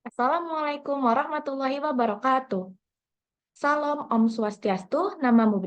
Assalamualaikum warahmatullahi wabarakatuh. Salam Om Swastiastu, Namo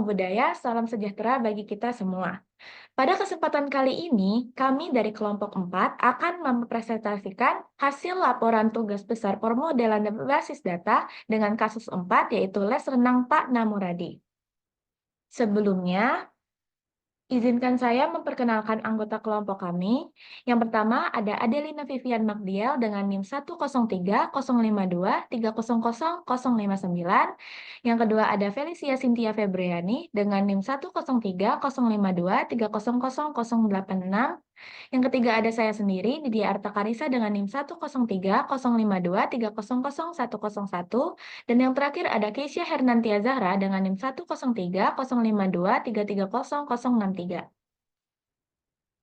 Buddhaya, salam sejahtera bagi kita semua. Pada kesempatan kali ini, kami dari kelompok 4 akan mempresentasikan hasil laporan tugas besar permodelan berbasis data dengan kasus 4, yaitu les renang Pak Namuradi. Sebelumnya, izinkan saya memperkenalkan anggota kelompok kami. Yang pertama ada Adelina Vivian Magdiel dengan NIM 1030523000059. Yang kedua ada Felicia Cynthia Febriani dengan NIM 1030523000086. Yang ketiga ada saya sendiri, Nidia Arta Karisa dengan NIM 1030523000101. Dan yang terakhir ada Keisha Hernantia Zahra dengan NIM 1030523300063.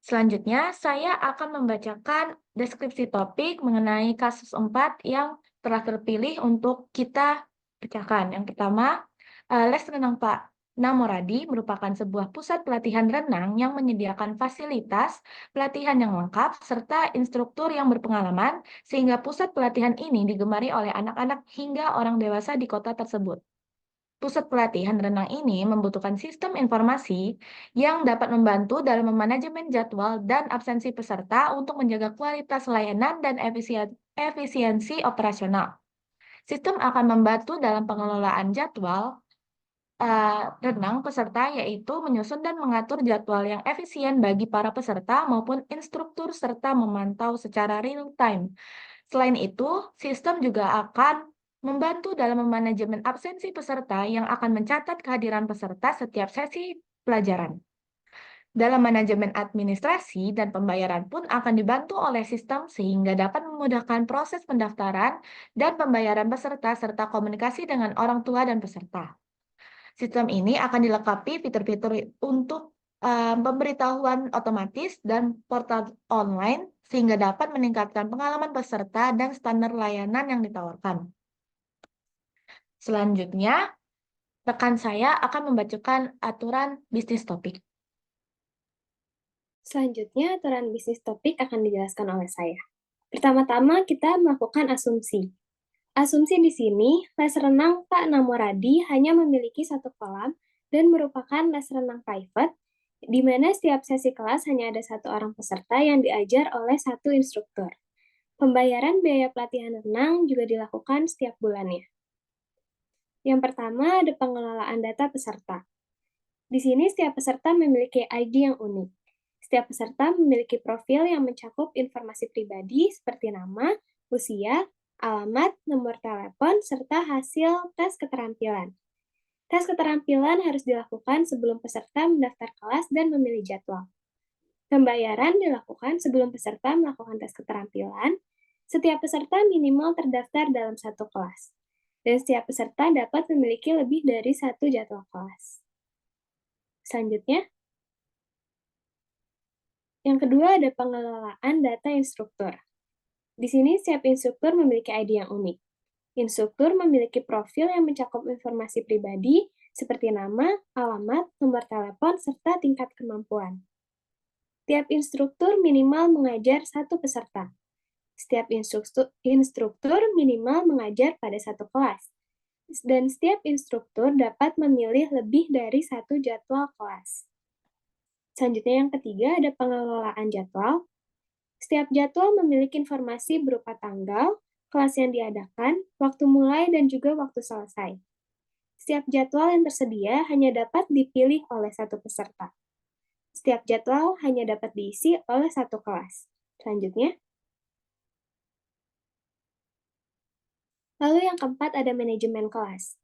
Selanjutnya, saya akan membacakan deskripsi topik mengenai kasus 4 yang telah terpilih untuk kita pecahkan. Yang pertama, les renang Pak Namoradi merupakan sebuah pusat pelatihan renang yang menyediakan fasilitas pelatihan yang lengkap serta instruktur yang berpengalaman, sehingga pusat pelatihan ini digemari oleh anak-anak hingga orang dewasa di kota tersebut. Pusat pelatihan renang ini membutuhkan sistem informasi yang dapat membantu dalam memanajemen jadwal dan absensi peserta untuk menjaga kualitas layanan dan efisiensi operasional. Sistem akan membantu dalam pengelolaan jadwal renang peserta, yaitu menyusun dan mengatur jadwal yang efisien bagi para peserta maupun instruktur serta memantau secara real time. Selain itu, sistem juga akan membantu dalam memanajemen absensi peserta yang akan mencatat kehadiran peserta setiap sesi pelajaran. Dalam manajemen administrasi dan pembayaran pun akan dibantu oleh sistem sehingga dapat memudahkan proses pendaftaran dan pembayaran peserta serta komunikasi dengan orang tua dan peserta. Sistem ini akan dilengkapi fitur-fitur untuk pemberitahuan otomatis dan portal online sehingga dapat meningkatkan pengalaman peserta dan standar layanan yang ditawarkan. Selanjutnya, rekan saya akan membacakan aturan bisnis topik. Selanjutnya, aturan bisnis topik akan dijelaskan oleh saya. Pertama-tama, kita melakukan asumsi. Asumsi di sini, les renang Pak Namoradi hanya memiliki satu kolam dan merupakan les renang private, di mana setiap sesi kelas hanya ada satu orang peserta yang diajar oleh satu instruktur. Pembayaran biaya pelatihan renang juga dilakukan setiap bulannya. Yang pertama, ada pengelolaan data peserta. Di sini setiap peserta memiliki ID yang unik. Setiap peserta memiliki profil yang mencakup informasi pribadi seperti nama, usia, alamat, nomor telepon, serta hasil tes keterampilan. Tes keterampilan harus dilakukan sebelum peserta mendaftar kelas dan memilih jadwal. Pembayaran dilakukan sebelum peserta melakukan tes keterampilan. Setiap peserta minimal terdaftar dalam satu kelas. Dan setiap peserta dapat memiliki lebih dari satu jadwal kelas. Selanjutnya, yang kedua ada pengelolaan data instruktur. Di sini setiap instruktur memiliki ID yang unik. Instruktur memiliki profil yang mencakup informasi pribadi seperti nama, alamat, nomor telepon, serta tingkat kemampuan. Tiap instruktur minimal mengajar satu peserta. Setiap instruktur minimal mengajar pada satu kelas. Dan setiap instruktur dapat memilih lebih dari satu jadwal kelas. Selanjutnya yang ketiga ada pengelolaan jadwal. Setiap jadwal memiliki informasi berupa tanggal, kelas yang diadakan, waktu mulai, dan juga waktu selesai. Setiap jadwal yang tersedia hanya dapat dipilih oleh satu peserta. Setiap jadwal hanya dapat diisi oleh satu kelas. Selanjutnya. Lalu yang keempat ada manajemen kelas.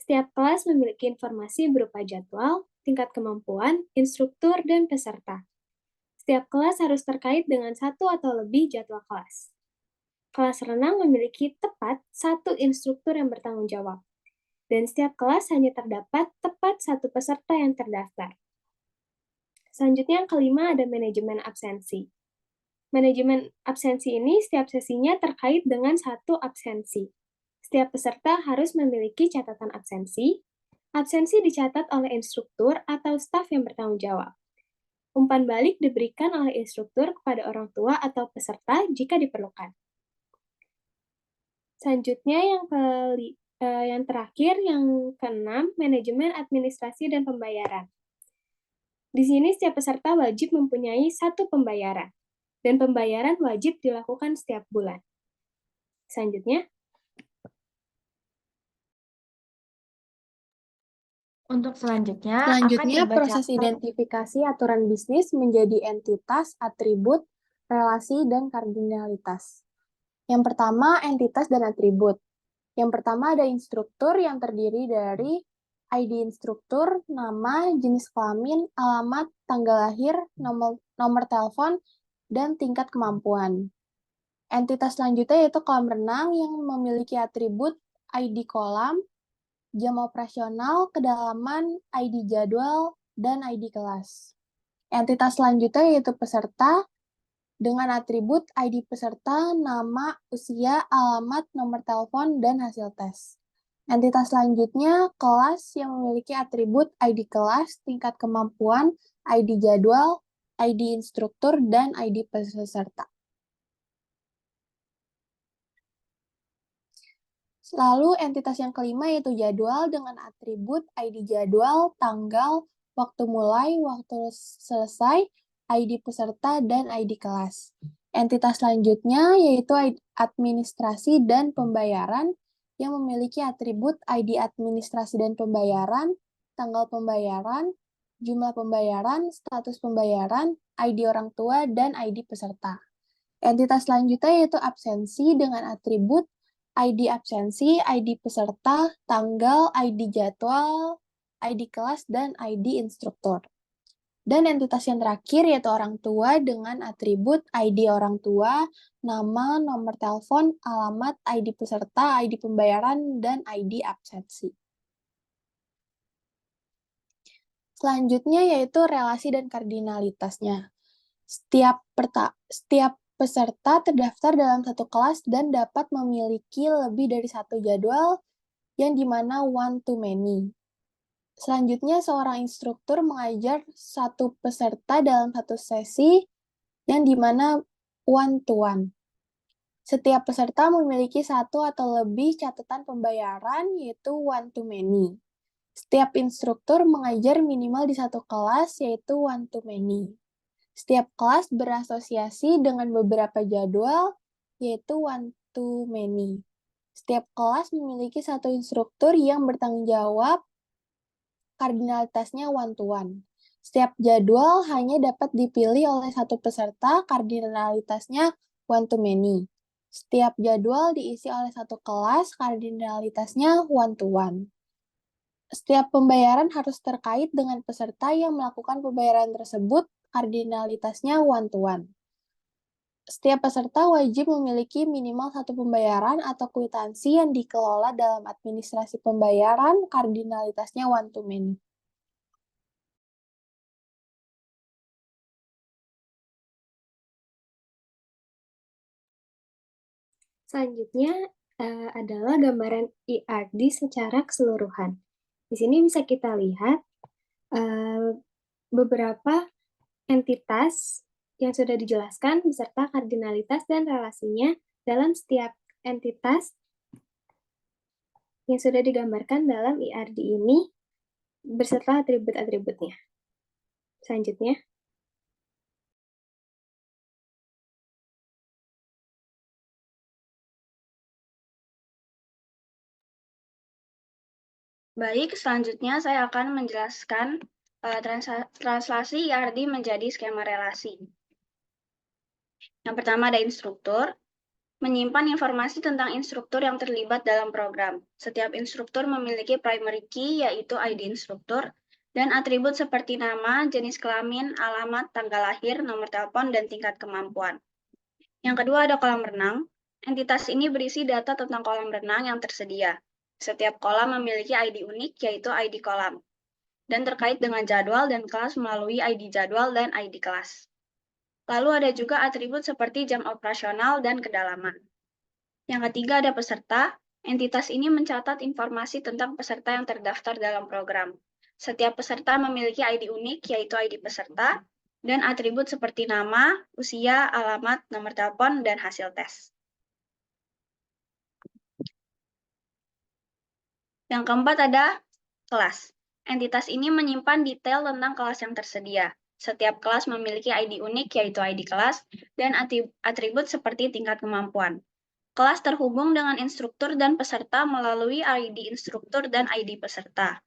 Setiap kelas memiliki informasi berupa jadwal, tingkat kemampuan, instruktur, dan peserta. Setiap kelas harus terkait dengan satu atau lebih jadwal kelas. Kelas renang memiliki tepat satu instruktur yang bertanggung jawab. Dan setiap kelas hanya terdapat tepat satu peserta yang terdaftar. Selanjutnya yang kelima ada manajemen absensi. Manajemen absensi ini setiap sesinya terkait dengan satu absensi. Setiap peserta harus memiliki catatan absensi. Absensi dicatat oleh instruktur atau staf yang bertanggung jawab. Umpan balik diberikan oleh instruktur kepada orang tua atau peserta jika diperlukan. Selanjutnya yang terakhir, yang keenam, manajemen administrasi dan pembayaran. Di sini setiap peserta wajib mempunyai satu pembayaran, dan pembayaran wajib dilakukan setiap bulan. Selanjutnya, Untuk selanjutnya akan Selanjutnya, proses dibacakan identifikasi aturan bisnis menjadi entitas, atribut, relasi, dan kardinalitas. Yang pertama, entitas dan atribut. Yang pertama ada instruktur yang terdiri dari ID instruktur, nama, jenis kelamin, alamat, tanggal lahir, nomor telepon, dan tingkat kemampuan. Entitas selanjutnya yaitu kolam renang yang memiliki atribut ID kolam, jam operasional, kedalaman, ID jadwal, dan ID kelas. Entitas selanjutnya yaitu peserta dengan atribut ID peserta, nama, usia, alamat, nomor telepon, dan hasil tes. Entitas selanjutnya kelas yang memiliki atribut ID kelas, tingkat kemampuan, ID jadwal, ID instruktur, dan ID peserta. Lalu entitas yang kelima yaitu jadwal dengan atribut ID jadwal, tanggal, waktu mulai, waktu selesai, ID peserta, dan ID kelas. Entitas selanjutnya yaitu administrasi dan pembayaran yang memiliki atribut ID administrasi dan pembayaran, tanggal pembayaran, jumlah pembayaran, status pembayaran, ID orang tua, dan ID peserta. Entitas selanjutnya yaitu absensi dengan atribut ID absensi, ID peserta, tanggal, ID jadwal, ID kelas, dan ID instruktur. Dan entitas yang terakhir yaitu orang tua dengan atribut ID orang tua, nama, nomor telepon, alamat, ID peserta, ID pembayaran, dan ID absensi. Selanjutnya yaitu relasi dan kardinalitasnya. Setiap peserta terdaftar dalam satu kelas dan dapat memiliki lebih dari satu jadwal yang dimana one to many. Selanjutnya, seorang instruktur mengajar satu peserta dalam satu sesi yang dimana one to one. Setiap peserta memiliki satu atau lebih catatan pembayaran, yaitu one to many. Setiap instruktur mengajar minimal di satu kelas, yaitu one to many. Setiap kelas berasosiasi dengan beberapa jadwal, yaitu one to many. Setiap kelas memiliki satu instruktur yang bertanggung jawab, kardinalitasnya one to one. Setiap jadwal hanya dapat dipilih oleh satu peserta, kardinalitasnya one to many. Setiap jadwal diisi oleh satu kelas, kardinalitasnya one to one. Setiap pembayaran harus terkait dengan peserta yang melakukan pembayaran tersebut, kardinalitasnya one to one. Setiap peserta wajib memiliki minimal satu pembayaran atau kwitansi yang dikelola dalam administrasi pembayaran, kardinalitasnya one to many. selanjutnya adalah gambaran ERD secara keseluruhan. Di sini bisa kita lihat beberapa entitas yang sudah dijelaskan beserta kardinalitas dan relasinya dalam setiap entitas yang sudah digambarkan dalam ERD ini beserta atribut-atributnya. Selanjutnya, baik, selanjutnya saya akan menjelaskan translasi ERD menjadi skema relasi. Yang pertama ada instruktur, menyimpan informasi tentang instruktur yang terlibat dalam program. Setiap instruktur memiliki primary key, yaitu ID instruktur, dan atribut seperti nama, jenis kelamin, alamat, tanggal lahir, nomor telepon, dan tingkat kemampuan. Yang kedua ada kolam renang. Entitas ini berisi data tentang kolam renang yang tersedia. Setiap kolam memiliki ID unik, yaitu ID kolam, dan terkait dengan jadwal dan kelas melalui ID jadwal dan ID kelas. Lalu ada juga atribut seperti jam operasional dan kedalaman. Yang ketiga ada peserta. Entitas ini mencatat informasi tentang peserta yang terdaftar dalam program. Setiap peserta memiliki ID unik, yaitu ID peserta, dan atribut seperti nama, usia, alamat, nomor telepon, dan hasil tes. Yang keempat ada kelas. Entitas ini menyimpan detail tentang kelas yang tersedia. Setiap kelas memiliki ID unik, yaitu ID kelas, dan atribut seperti tingkat kemampuan. Kelas terhubung dengan instruktur dan peserta melalui ID instruktur dan ID peserta.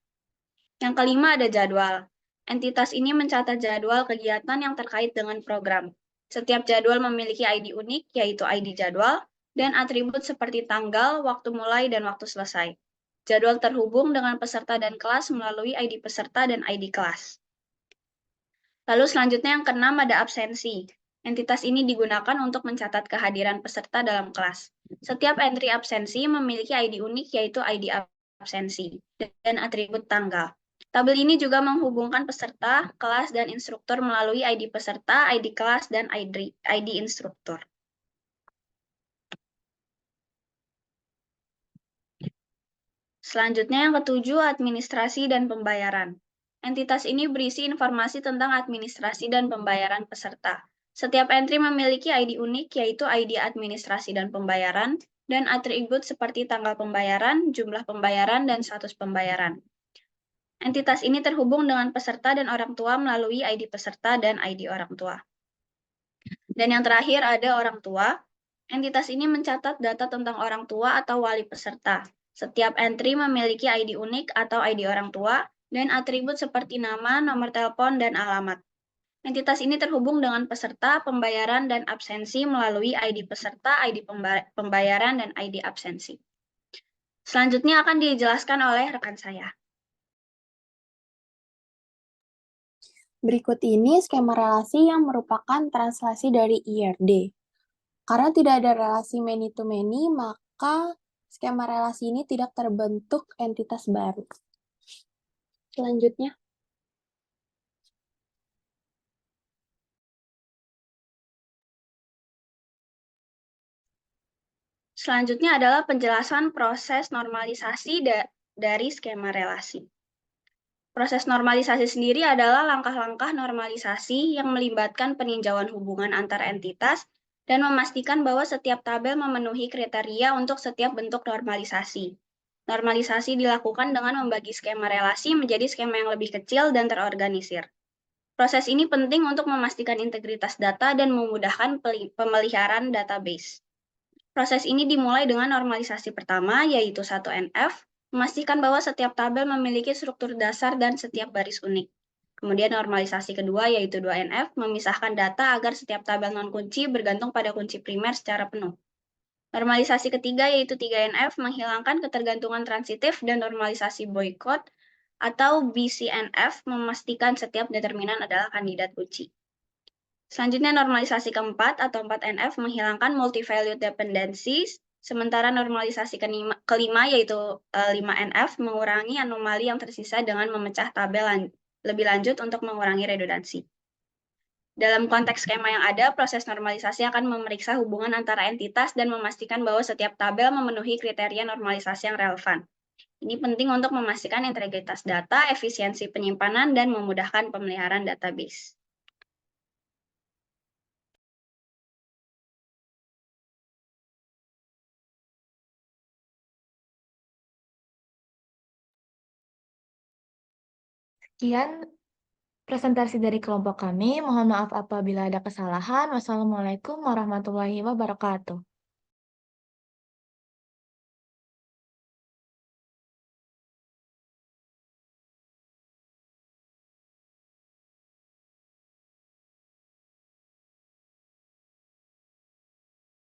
Yang kelima ada jadwal. Entitas ini mencatat jadwal kegiatan yang terkait dengan program. Setiap jadwal memiliki ID unik, yaitu ID jadwal, dan atribut seperti tanggal, waktu mulai, dan waktu selesai. Jadwal terhubung dengan peserta dan kelas melalui ID peserta dan ID kelas. Lalu selanjutnya yang keenam ada absensi. Entitas ini digunakan untuk mencatat kehadiran peserta dalam kelas. Setiap entry absensi memiliki ID unik, yaitu ID absensi, dan atribut tanggal. Tabel ini juga menghubungkan peserta, kelas, dan instruktur melalui ID peserta, ID kelas, dan ID instruktur. Selanjutnya yang ketujuh, administrasi dan pembayaran. Entitas ini berisi informasi tentang administrasi dan pembayaran peserta. Setiap entry memiliki ID unik, yaitu ID administrasi dan pembayaran, dan atribut seperti tanggal pembayaran, jumlah pembayaran, dan status pembayaran. Entitas ini terhubung dengan peserta dan orang tua melalui ID peserta dan ID orang tua. Dan yang terakhir ada orang tua. Entitas ini mencatat data tentang orang tua atau wali peserta. Setiap entry memiliki ID unik atau ID orang tua, dan atribut seperti nama, nomor telepon, dan alamat. Entitas ini terhubung dengan peserta, pembayaran, dan absensi melalui ID peserta, ID pembayaran, dan ID absensi. Selanjutnya akan dijelaskan oleh rekan saya. Berikut ini skema relasi yang merupakan translasi dari IRD. Karena tidak ada relasi many-to-many, maka skema relasi ini tidak terbentuk entitas baru. Selanjutnya. Selanjutnya adalah penjelasan proses normalisasi dari skema relasi. Proses normalisasi sendiri adalah langkah-langkah normalisasi yang melibatkan peninjauan hubungan antar entitas dan memastikan bahwa setiap tabel memenuhi kriteria untuk setiap bentuk normalisasi. Normalisasi dilakukan dengan membagi skema relasi menjadi skema yang lebih kecil dan terorganisir. Proses ini penting untuk memastikan integritas data dan memudahkan pemeliharaan database. Proses ini dimulai dengan normalisasi pertama, yaitu 1NF, memastikan bahwa setiap tabel memiliki struktur dasar dan setiap baris unik. Kemudian normalisasi kedua, yaitu 2NF, memisahkan data agar setiap tabel non-kunci bergantung pada kunci primer secara penuh. Normalisasi ketiga, yaitu 3NF, menghilangkan ketergantungan transitif, dan normalisasi boycott atau BCNF, memastikan setiap determinan adalah kandidat kunci. Selanjutnya normalisasi keempat atau 4NF menghilangkan multi-valued dependencies, sementara normalisasi kelima yaitu 5NF mengurangi anomali yang tersisa dengan memecah tabel lebih lanjut untuk mengurangi redundansi. Dalam konteks skema yang ada, proses normalisasi akan memeriksa hubungan antara entitas dan memastikan bahwa setiap tabel memenuhi kriteria normalisasi yang relevan. Ini penting untuk memastikan integritas data, efisiensi penyimpanan, dan memudahkan pemeliharaan database. Sekian presentasi dari kelompok kami. Mohon maaf apabila ada kesalahan. Wassalamualaikum warahmatullahi wabarakatuh.